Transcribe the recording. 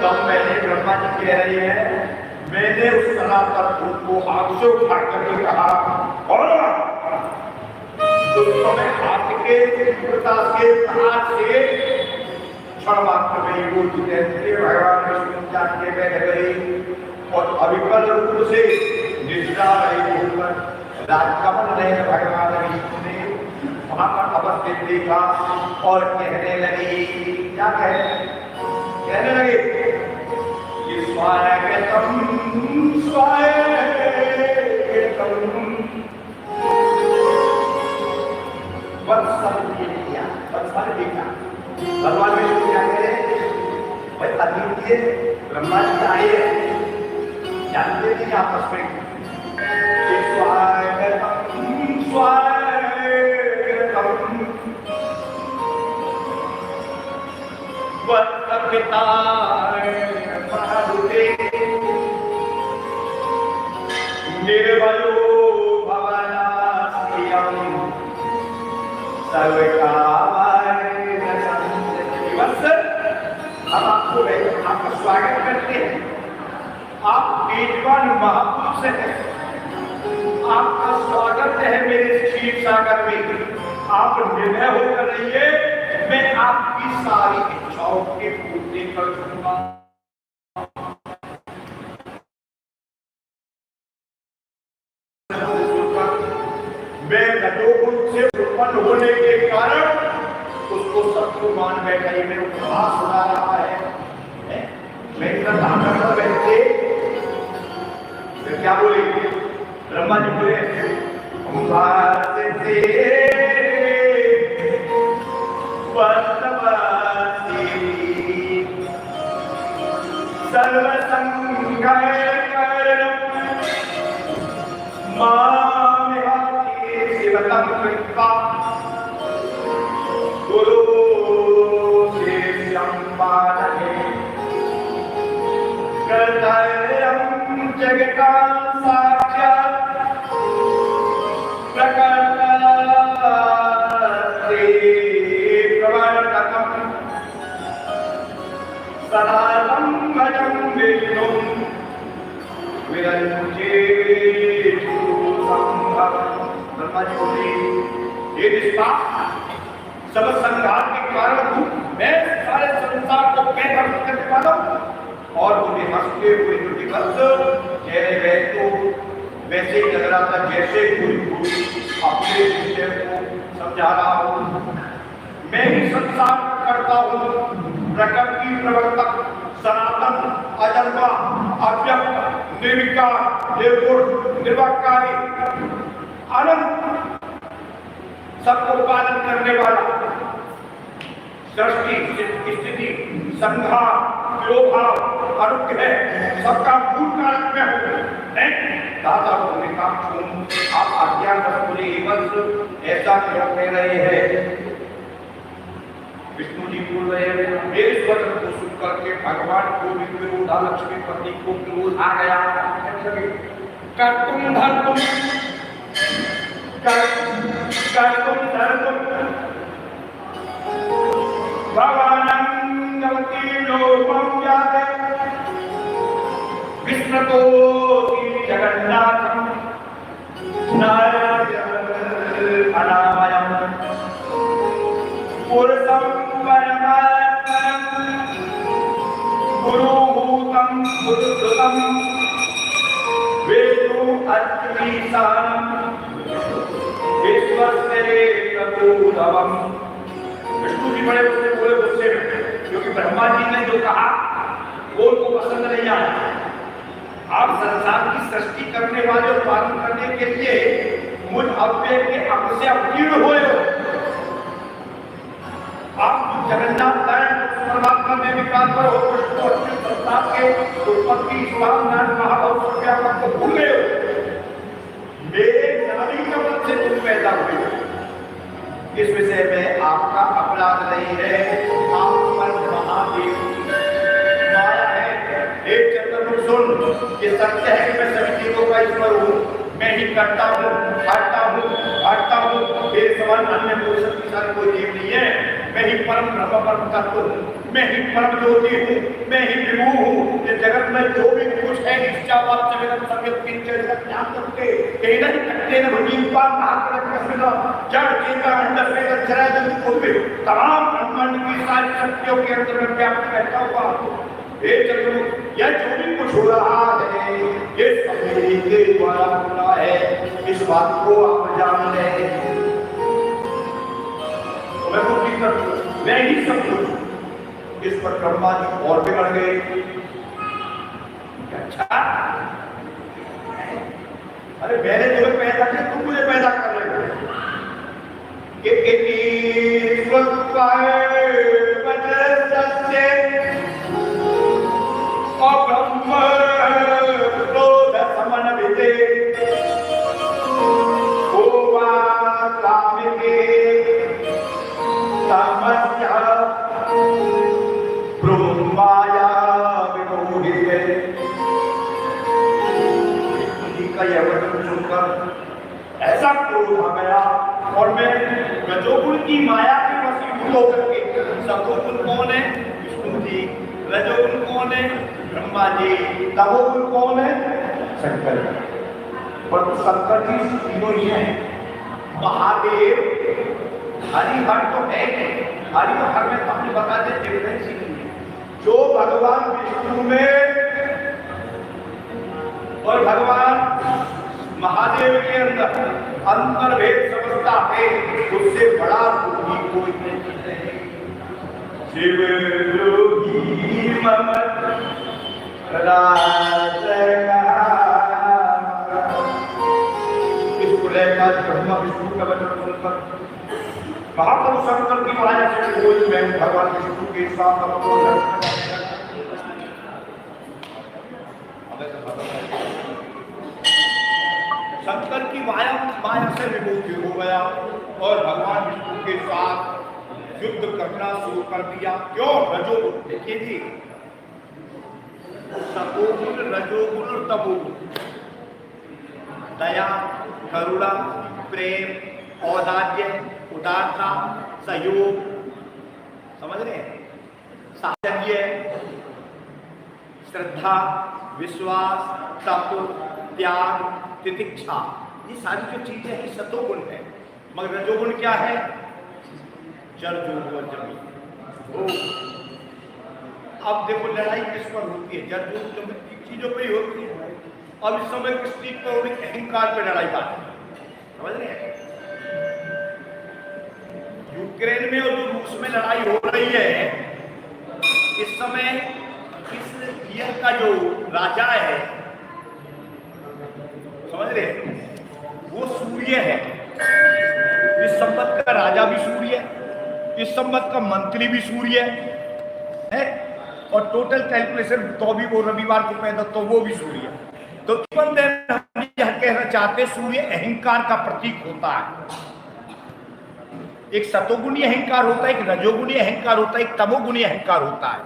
तब मैंने ब्रह्मा जी कह रही है, मैंने उस सनातन भूत को हाथ से उठा करके कहा और उस समय हाथ के तीव्रता से हाथ से क्षण मात्र में वो जितेंद्रिय भगवान विष्णु जान के बैठ गई और अविकल रूप से निष्ठा रही होकर राजकमल नयन भगवान विष्णु ने वहां पर अवस्थित देखा और कहने लगी, क्या कहने लगे कि स्वागतम स्वागतम वत्सल किया, वत्सल किया। भगवान विष्णु क्या कह रहे हैं, भाई अद्वितीय ब्रह्मा जी आए जानते नहीं आपस में स्वागतम स्वागतम वत्सपिता महाभूते निर्भयो भवनास्यं हम आपको आपका स्वागत करते हैं। आप मेजबान महापुरुष हैं, आपका स्वागत है मेरे क्षीर सागर में। आप निर्भय होकर रहिए, मैं आपकी सारी इच्छाओं के पूर्ति कर दूंगा। मैं रजोगुण से उत्पन्न होने के कारण उसको शत्रु मान बैठा, ये मेरे उपहास सुना रहा है। मैं इतना ताकत बैठे क्या बोले, ब्रह्मा जी बोले गुरु जगता साक्षात प्रकटे प्रवर्तकम सदातं भजं विष्णु विरंचेषु संभव। ब्रह्मा जी बोले, ये रिश्ता सब संघात के कारण हूँ, मैं सारे संसार को बेघर करने वाला हूँ। और उन्हें हंसते हुए चेहरे गए तो वैसे ही लग रहा था जैसे कोई अपने विषय को समझा रहा हूँ। मैं ही संसार करता हूँ, प्रकृति प्रवर्तक, सनातन, अजन्मा, अव्यक्त, निर्विकार, निर्गुण, निर्वाकारी, अनंत, सबको पालन करने वाला, सृष्टि स्थिति संहार विरोधाभाव अनुग्रह सबका मूल कारक में हूँ। दादा बोले काम सुन, आप अज्ञान बोले ऐसा क्यों कह रहे हैं। विष्णु जी बोल रहे हैं, मेरे स्वजन को सुन करके भगवान को भी विरोध, लक्ष्मी पति को विरोध आ गया। कर्तुम धर्तुम कर्तुम धर्तुम भगवानं विष्णुतो जगन्नाथं नारायणं पुरुषं परमात्मनं गुरुभूतं गुरुकृतं वेदो अच्युतानं विश्वस्य प्रभुधवम्। विष्णु जी बड़े बोले गुस्से में, क्योंकि ब्रह्मा जी ने जो कहा वो उनको पसंद नहीं आया। आप संसार की सृष्टि करने वाले और पालन करने के लिए मुझ अव्यय के अंग से अवतीर्ण हुए हो। आप जगन्नाथ नारायण परमात्मा में विकास पर हो, कृष्ण अच्युत संसार के उत्पत्ति स्वाम नारायण महाभाव व्यापक को भूल गए हो। मेरे नारी कमल से तुम पैदा हुए हो। इस विषय में आपका अपराध नहीं है। आप पर महादेव माया है। एक चतुर्मुख सुन, ये सत्य है कि मैं सभी जीवों का ईश्वर हूँ। मैं ही करता हूँ, हटता हूँ, मेरे समान अन्य पुरुष की साथ कोई जीव नहीं है। मैं ही परम ब्रह्म परम तत्व, मैं ही परम ज्योति हूँ, मैं ही विभू हूँ। इस जगत में जो भी कुछ है इच्छावाद जगत सभ्य किंचन जगत ज्ञान करके केन कट्टेन भुजीवा महाकरक कृष्ण जड़ चेतन अंडर से अक्षरा जगत को भी तमाम ब्रह्मांड की सारी शक्तियों के अंदर में व्याप्त रहता हुआ हे चतुर्मुख, यह जो भी कुछ हो रहा है ये सब मेरे के द्वारा होना है, इस बात को आप जान लें। मैं तो ठीक कर, मैं ही सब कुछ। इस पर ब्रह्मा जी और बिगड़ गए। अच्छा, अरे मैंने तुम्हें पैदा किया, तुम मुझे पैदा कर रहे हो। क्रोध समन्विते समस्या ब्रह्माया विमोहिते। का यह वचन सुनकर ऐसा क्रोध आ गया और मैं रजोगुण की माया के वशीभूत होकर के, सतोगुण कौन है? विष्णु जी। रजोगुण कौन है? ब्रह्मा जी। तमोगुण कौन है? शंकर। पर तो शंकर जी तीनों ही हैं। महादेव हरिहर तो है नहीं, हरिहर में तो हमने बता दे डिफरेंस ही नहीं है। जो भगवान विष्णु में और भगवान महादेव के अंदर अंतर्भेद समझता है, उससे बड़ा दुखी कोई नहीं। शिव योगी मम इसको लेकर ब्रह्मा विष्णु का वचन सुनकर महाप्रभु शंकर की माया से कोई मैं भगवान विष्णु के साथ शंकर की माया से विमुख हो गया और भगवान विष्णु के साथ युद्ध करना शुरू कर दिया। क्यों? रजोगुण। देखिए जी, सतोगुण, रजोगुण और तमोगुण, दया, करुणा, प्रेम, औदार्य, उदारता, सहयोग, समझ रहे हैं, साधर्य, श्रद्धा, विश्वास, तप, त्याग, तितिक्षा, ये सारी जो चीजें हैं सतोगुण है। मगर रजोगुण क्या है? जड़ जोग और जमीन। अब देखो लड़ाई किस पर होती है? जड़ जोग जमीन की चीजों पर ही होती है। अब इस समय किस चीज पर हो रही? अहंकार पर लड़ाई बात है, समझ रहे हैं? यूक्रेन में और जो रूस में लड़ाई हो रही है इस समय, इस ईयर का जो राजा है, समझ रहे हैं, वो सूर्य है। इस संवत का राजा भी सूर्य है, इस संवत का मंत्री भी सूर्य है, और टोटल कैलकुलेशन तो भी वो रविवार को पैदा तो वो भी सूर्य है। तो हम यह कहना चाहते, सूर्य अहंकार का प्रतीक होता है। एक सतोगुणी अहंकार होता है, एक रजोगुणी अहंकार होता है, एक तमोगुणी अहंकार होता है।